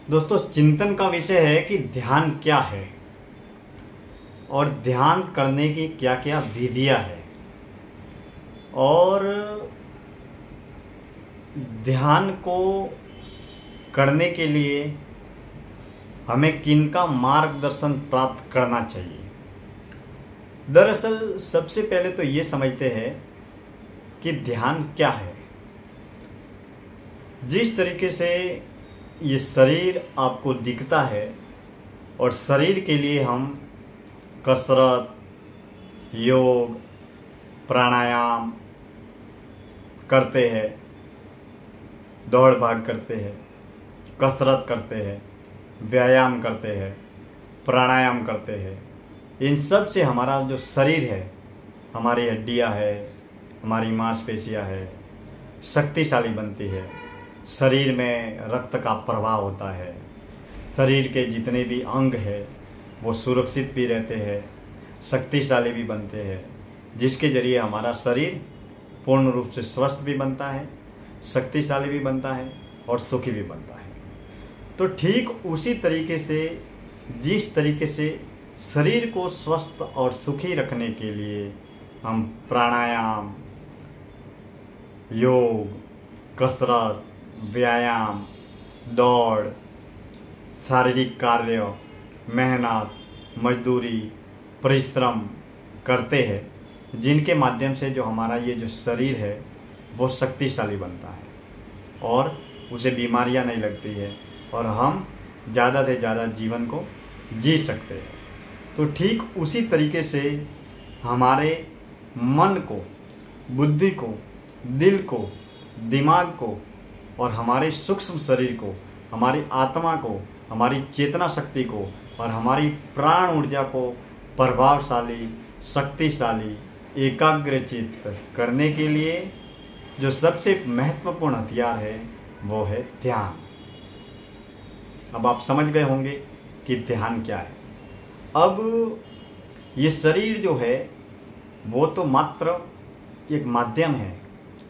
दोस्तों, चिंतन का विषय है कि ध्यान क्या है और ध्यान करने की क्या क्या विधियां है और ध्यान को करने के लिए हमें किनका मार्गदर्शन प्राप्त करना चाहिए। दरअसल सबसे पहले तो ये समझते हैं कि ध्यान क्या है। जिस तरीके से ये शरीर आपको दिखता है और शरीर के लिए हम कसरत, योग, प्राणायाम करते हैं, दौड़ भाग करते हैं, कसरत करते हैं, व्यायाम करते हैं, प्राणायाम करते हैं, इन सब से हमारा जो शरीर है, हमारी हड्डियां है, हमारी मांसपेशियां है, शक्तिशाली बनती है। शरीर में रक्त का प्रवाह होता है, शरीर के जितने भी अंग है वो सुरक्षित भी रहते हैं, शक्तिशाली भी बनते हैं, जिसके जरिए हमारा शरीर पूर्ण रूप से स्वस्थ भी बनता है, शक्तिशाली भी बनता है और सुखी भी बनता है। तो ठीक उसी तरीके से जिस तरीके से शरीर को स्वस्थ और सुखी रखने के लिए हम प्राणायाम, योग, कसरत, व्यायाम, दौड़, शारीरिक कार्य, मेहनत, मजदूरी, परिश्रम करते हैं, जिनके माध्यम से जो हमारा ये जो शरीर है वो शक्तिशाली बनता है और उसे बीमारियां नहीं लगती है और हम ज़्यादा से ज़्यादा जीवन को जी सकते हैं। तो ठीक उसी तरीके से हमारे मन को, बुद्धि को, दिल को, दिमाग को और हमारे सूक्ष्म शरीर को, हमारी आत्मा को, हमारी चेतना शक्ति को और हमारी प्राण ऊर्जा को प्रभावशाली, शक्तिशाली, एकाग्रचित्त करने के लिए जो सबसे महत्वपूर्ण हथियार है वो है ध्यान। अब आप समझ गए होंगे कि ध्यान क्या है। अब ये शरीर जो है वो तो मात्र एक माध्यम है,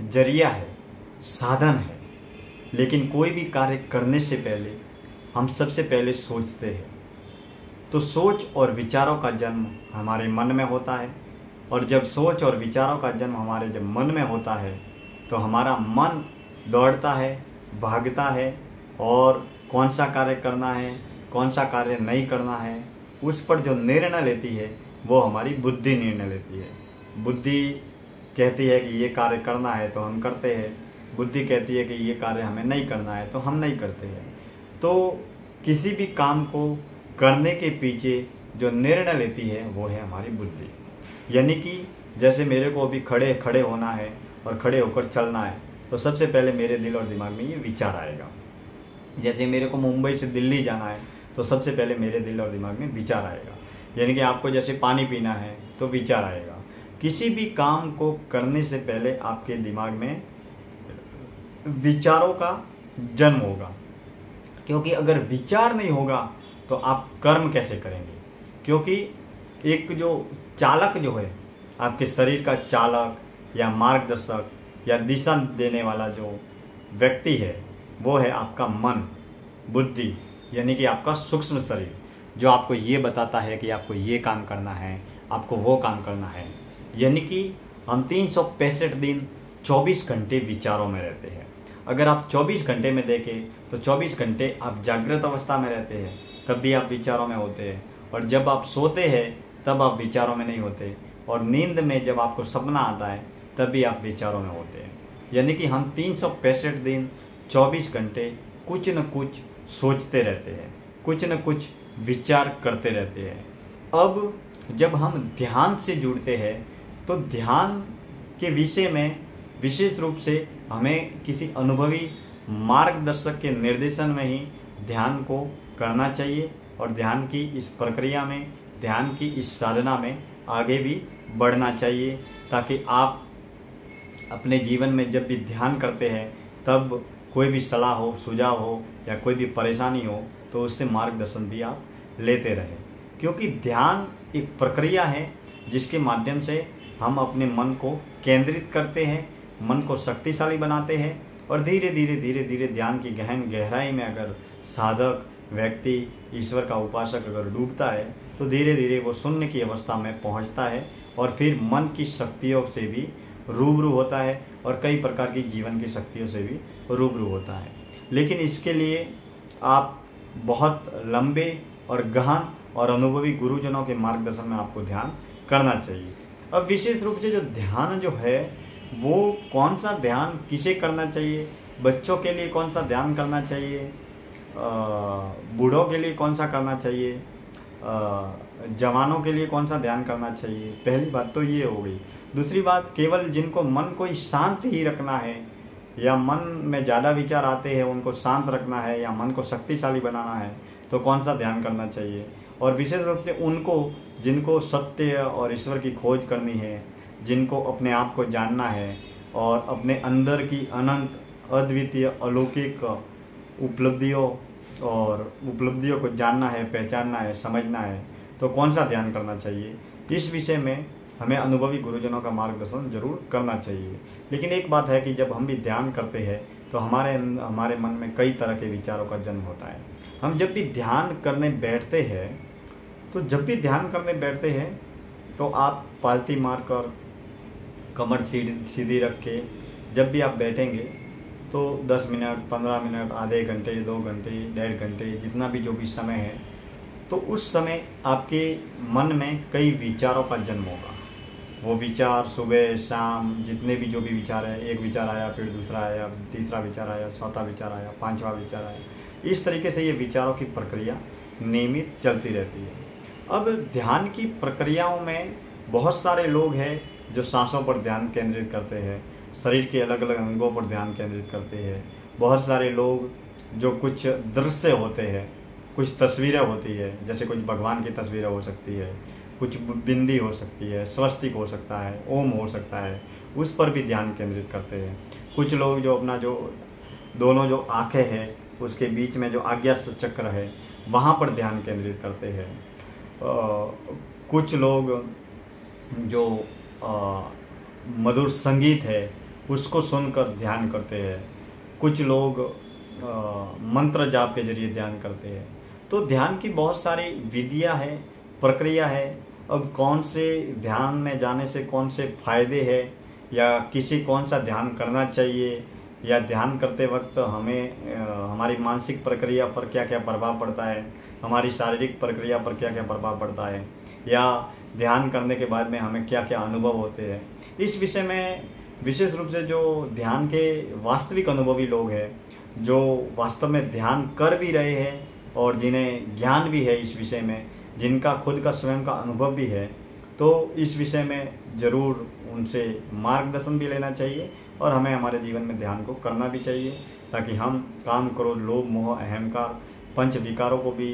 जरिया है, साधन है, लेकिन कोई भी कार्य करने से पहले हम सबसे पहले सोचते हैं। तो सोच और विचारों का जन्म हमारे मन में होता है और जब सोच और विचारों का जन्म हमारे जब मन में होता है तो हमारा मन दौड़ता है, भागता है और कौन सा कार्य करना है, कौन सा कार्य नहीं करना है, उस पर जो निर्णय लेती है वो हमारी बुद्धि निर्णय लेती है। बुद्धि कहती है कि ये कार्य करना है तो हम करते हैं, बुद्धि कहती है कि ये कार्य हमें नहीं करना है तो हम नहीं करते हैं। तो किसी भी काम को करने के पीछे जो निर्णय लेती है वो है हमारी बुद्धि। यानी कि जैसे मेरे को अभी खड़े खड़े होना है और खड़े होकर चलना है तो सबसे पहले मेरे दिल और दिमाग में ये विचार आएगा। जैसे मेरे को मुंबई से दिल्ली जाना है तो सबसे पहले मेरे दिल और दिमाग में विचार आएगा। यानी कि आपको जैसे पानी पीना है तो विचार आएगा। किसी भी काम को करने से पहले आपके दिमाग में विचारों का जन्म होगा, क्योंकि अगर विचार नहीं होगा तो आप कर्म कैसे करेंगे। क्योंकि एक जो चालक जो है, आपके शरीर का चालक या मार्गदर्शक या दिशा देने वाला जो व्यक्ति है वो है आपका मन, बुद्धि, यानी कि आपका सूक्ष्म शरीर, जो आपको ये बताता है कि आपको ये काम करना है, आपको वो काम करना है। यानी कि हम 365 दिन 24 घंटे विचारों में रहते हैं। अगर आप 24 घंटे में देखें तो 24 घंटे आप जागृत अवस्था में रहते हैं, तब भी आप विचारों में होते हैं, और जब आप सोते हैं तब आप विचारों में नहीं होते, और नींद में जब आपको सपना आता है तब भी आप विचारों में होते हैं। यानी कि हम 365 दिन 24 घंटे कुछ न कुछ सोचते रहते हैं, कुछ न कुछ विचार करते रहते हैं। अब जब हम ध्यान से जुड़ते हैं तो ध्यान के विषय में विशेष रूप से हमें किसी अनुभवी मार्गदर्शक के निर्देशन में ही ध्यान को करना चाहिए और ध्यान की इस प्रक्रिया में, ध्यान की इस साधना में आगे भी बढ़ना चाहिए, ताकि आप अपने जीवन में जब भी ध्यान करते हैं तब कोई भी सलाह हो, सुझाव हो या कोई भी परेशानी हो तो उससे मार्गदर्शन भी आप लेते रहें। क्योंकि ध्यान एक प्रक्रिया है जिसके माध्यम से हम अपने मन को केंद्रित करते हैं, मन को शक्तिशाली बनाते हैं और धीरे धीरे धीरे धीरे ध्यान की गहन गहराई में अगर साधक व्यक्ति ईश्वर का उपासक अगर डूबता है तो धीरे धीरे वो शून्य की अवस्था में पहुंचता है और फिर मन की शक्तियों से भी रूबरू होता है और कई प्रकार की जीवन की शक्तियों से भी रूबरू होता है। लेकिन इसके लिए आप बहुत लंबे और गहन और अनुभवी गुरुजनों के मार्गदर्शन में आपको ध्यान करना चाहिए। अब विशेष रूप से जो ध्यान जो है वो कौन सा ध्यान किसे करना चाहिए, बच्चों के लिए कौन सा ध्यान करना चाहिए, बूढ़ों के लिए कौन सा करना चाहिए, जवानों के लिए कौन सा ध्यान करना चाहिए, पहली बात तो ये हो गई। दूसरी बात, केवल जिनको मन को शांत ही रखना है या मन में ज़्यादा विचार आते हैं उनको शांत रखना है या मन को शक्तिशाली बनाना है तो कौन सा ध्यान करना चाहिए। और विशेष रूप से उनको जिनको सत्य और ईश्वर की खोज करनी है, जिनको अपने आप को जानना है और अपने अंदर की अनंत अद्वितीय अलौकिक उपलब्धियों को जानना है, पहचानना है, समझना है तो कौन सा ध्यान करना चाहिए। इस विषय में हमें अनुभवी गुरुजनों का मार्गदर्शन जरूर करना चाहिए। लेकिन एक बात है कि जब हम भी ध्यान करते हैं तो हमारे मन में कई तरह के विचारों का जन्म होता है। हम जब भी ध्यान करने बैठते हैं तो आप पालती मारकर कमर सीधी रख के जब भी आप बैठेंगे तो 10 मिनट, 15 मिनट, आधे घंटे, 2 घंटे, 1.5 घंटे, जितना भी जो भी समय है, तो उस समय आपके मन में कई विचारों का जन्म होगा। वो विचार सुबह शाम जितने भी जो भी विचार है, एक विचार आया, फिर दूसरा आया, तीसरा विचार आया, चौथा विचार आया, पांचवा विचार आया, इस तरीके से ये विचारों की प्रक्रिया नियमित चलती रहती है। अब ध्यान की प्रक्रियाओं में बहुत सारे लोग हैं जो सांसों पर ध्यान केंद्रित करते हैं, शरीर के अलग अलग अंगों पर ध्यान केंद्रित करते हैं। बहुत सारे लोग जो कुछ दृश्य होते हैं, कुछ तस्वीरें होती है, जैसे कुछ भगवान की तस्वीरें हो सकती है, कुछ बिंदी हो सकती है, स्वस्तिक हो सकता है, ओम हो सकता है, उस पर भी ध्यान केंद्रित करते हैं। कुछ लोग जो अपना जो दोनों जो आँखें हैं उसके बीच में जो आज्ञा चक्र है वहाँ पर ध्यान केंद्रित करते हैं। कुछ लोग जो मधुर संगीत है उसको सुनकर ध्यान करते हैं। कुछ लोग मंत्र जाप के जरिए ध्यान करते हैं। तो ध्यान की बहुत सारी विधियाँ है, प्रक्रिया है। अब कौन से ध्यान में जाने से कौन से फायदे हैं या किसी कौन सा ध्यान करना चाहिए या ध्यान करते वक्त हमें हमारी मानसिक प्रक्रिया पर क्या क्या प्रभाव पड़ता है, हमारी शारीरिक प्रक्रिया पर क्या क्या प्रभाव पड़ता है, या ध्यान करने के बाद में हमें क्या क्या अनुभव होते हैं, इस विषय में विशेष रूप से जो ध्यान के वास्तविक अनुभवी लोग हैं, जो वास्तव में ध्यान कर भी रहे हैं और जिन्हें ज्ञान भी है इस विषय में, जिनका खुद का स्वयं का अनुभव भी है, तो इस विषय में ज़रूर उनसे मार्गदर्शन भी लेना चाहिए और हमें हमारे जीवन में ध्यान को करना भी चाहिए, ताकि हम काम, क्रोध, लोभ, मोह, अहंकार, पंच विकारों को भी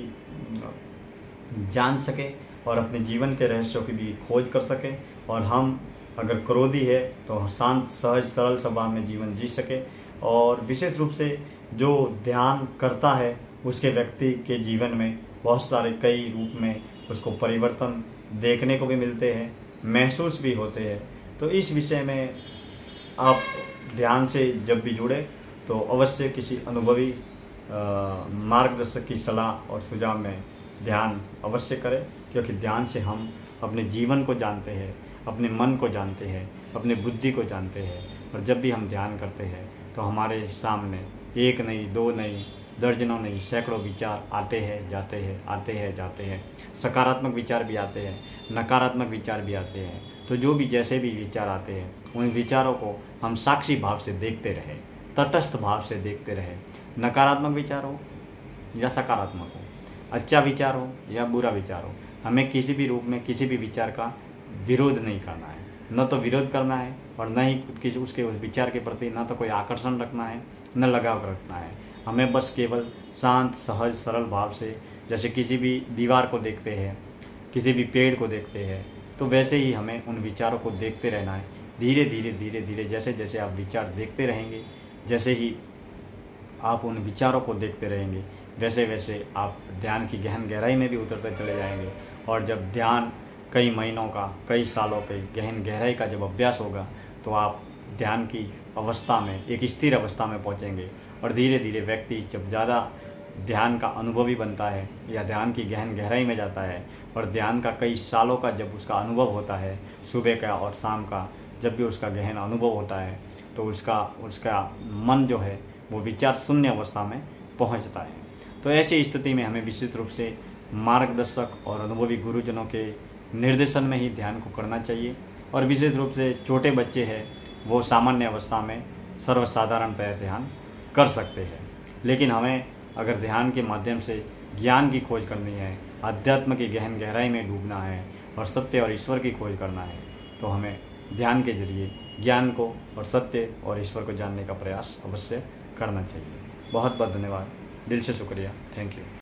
जान सकें और अपने जीवन के रहस्यों की भी खोज कर सकें। और हम अगर क्रोधी है तो शांत, सहज, सरल स्वभाव में जीवन जी सके। और विशेष रूप से जो ध्यान करता है उसके व्यक्ति के जीवन में बहुत सारे कई रूप में उसको परिवर्तन देखने को भी मिलते हैं, महसूस भी होते हैं। तो इस विषय में आप ध्यान से जब भी जुड़े तो अवश्य किसी अनुभवी मार्गदर्शक की सलाह और सुझाव में ध्यान अवश्य करें, क्योंकि ध्यान से हम अपने जीवन को जानते हैं, अपने मन को जानते हैं, अपने बुद्धि को जानते हैं। और जब भी हम ध्यान करते हैं तो हमारे सामने एक नहीं, दो नहीं, दर्जनों नहीं, सैकड़ों विचार आते हैं, जाते हैं, आते हैं, जाते हैं। सकारात्मक विचार भी आते हैं, नकारात्मक विचार भी आते हैं। तो जो भी जैसे भी विचार आते हैं उन विचारों को हम साक्षी भाव से देखते रहें, तटस्थ भाव से देखते रहें। नकारात्मक विचार हो या सकारात्मक हो, अच्छा विचार हो या बुरा विचार हो, हमें किसी भी रूप में किसी भी विचार का विरोध नहीं करना है। न तो विरोध करना है और न ही उसके उस विचार के प्रति न तो कोई आकर्षण रखना है, न लगाव रखना है। हमें बस केवल शांत, सहज, सरल भाव से, जैसे किसी भी दीवार को देखते हैं, किसी भी पेड़ को देखते हैं, तो वैसे ही हमें उन विचारों को देखते रहना है। धीरे धीरे धीरे धीरे जैसे जैसे आप विचार देखते रहेंगे, जैसे ही आप उन विचारों को देखते रहेंगे, वैसे वैसे आप ध्यान की गहन गहराई में भी उतरते चले जाएंगे। और जब ध्यान कई महीनों का, कई सालों के गहन गहराई का जब अभ्यास होगा तो आप ध्यान की अवस्था में, एक स्थिर अवस्था में पहुँचेंगे। और धीरे धीरे व्यक्ति जब ज़्यादा ध्यान का अनुभवी बनता है या ध्यान की गहन गहराई में जाता है और ध्यान का कई सालों का जब उसका अनुभव होता है, सुबह का और शाम का जब भी उसका गहन अनुभव होता है, तो उसका मन जो है वो विचार शून्य अवस्था में पहुंचता है। तो ऐसी स्थिति में हमें विशेष रूप से मार्गदर्शक और अनुभवी गुरुजनों के निर्देशन में ही ध्यान को करना चाहिए। और विशेष रूप से छोटे बच्चे हैं वो सामान्य अवस्था में सर्वसाधारणतः ध्यान कर सकते हैं। लेकिन हमें अगर ध्यान के माध्यम से ज्ञान की खोज करनी है, अध्यात्म की गहन गहराई में डूबना है और सत्य और ईश्वर की खोज करना है, तो हमें ध्यान के जरिए ज्ञान को और सत्य और ईश्वर को जानने का प्रयास अवश्य करना चाहिए। बहुत बहुत धन्यवाद, दिल से शुक्रिया, थैंक यू।